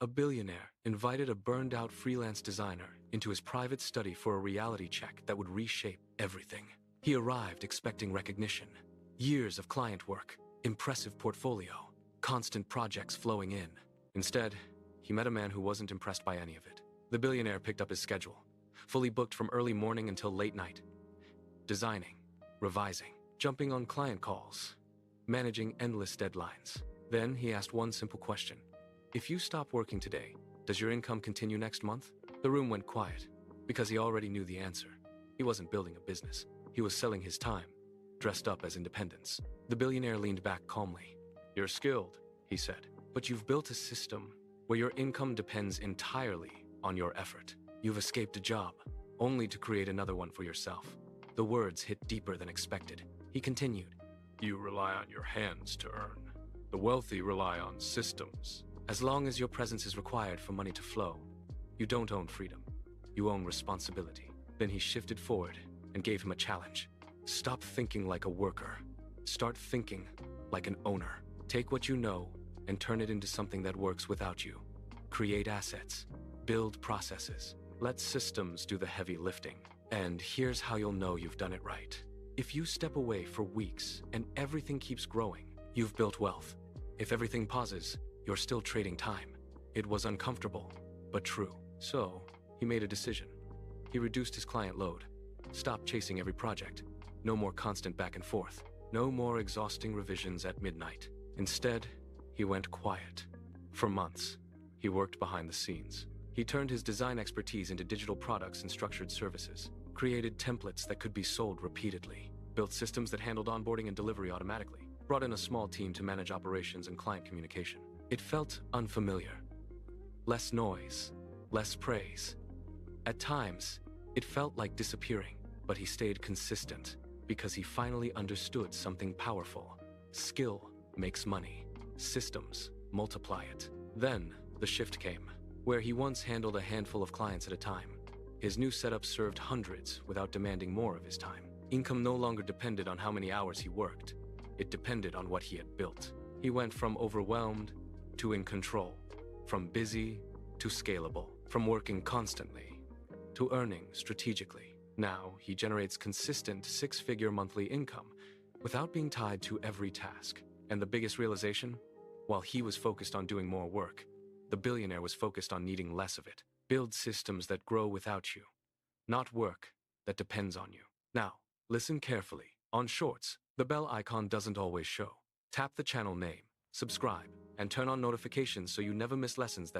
A billionaire invited a burned-out freelance designer into his private study for a reality check that would reshape everything. He arrived expecting recognition. Years of client work, impressive portfolio, constant projects flowing in. Instead, he met a man who wasn't impressed by any of it. The billionaire picked up his schedule, fully booked from early morning until late night. Designing, revising, jumping on client calls, managing endless deadlines. Then he asked one simple question. If you stop working today, does your income continue next month? The room went quiet, because he already knew the answer. He wasn't building a business. He was selling his time, dressed up as independence. The billionaire leaned back calmly. You're skilled, he said, but you've built a system where your income depends entirely on your effort. You've escaped a job, only to create another one for yourself. The words hit deeper than expected. He continued. You rely on your hands to earn. The wealthy rely on systems. As long as your presence is required for money to flow, you don't own freedom. You own responsibility. Then he shifted forward and gave him a challenge. Stop thinking like a worker. Start thinking like an owner. Take what you know and turn it into something that works without you. Create assets. Build processes. Let systems do the heavy lifting. And here's how you'll know you've done it right. If you step away for weeks and everything keeps growing, you've built wealth. If everything pauses, you're still trading time. It was uncomfortable, but true. So, he made a decision. He reduced his client load. Stopped chasing every project. No more constant back and forth. No more exhausting revisions at midnight. Instead, he went quiet. For months, he worked behind the scenes. He turned his design expertise into digital products and structured services. Created templates that could be sold repeatedly. Built systems that handled onboarding and delivery automatically. Brought in a small team to manage operations and client communication. It felt unfamiliar. Less noise, less praise. At times, it felt like disappearing, but he stayed consistent because he finally understood something powerful. Skill makes money. Systems multiply it. Then, the shift came. Where he once handled a handful of clients at a time, his new setup served hundreds without demanding more of his time. Income no longer depended on how many hours he worked. It depended on what he had built. He went from overwhelmed to in control, from busy to scalable, from working constantly to earning strategically. Now, he generates consistent six-figure monthly income without being tied to every task. And the biggest realization? While he was focused on doing more work, the billionaire was focused on needing less of it. Build systems that grow without you, not work that depends on you. Now, listen carefully. On Shorts, the bell icon doesn't always show. Tap the channel name, subscribe, and turn on notifications so you never miss lessons that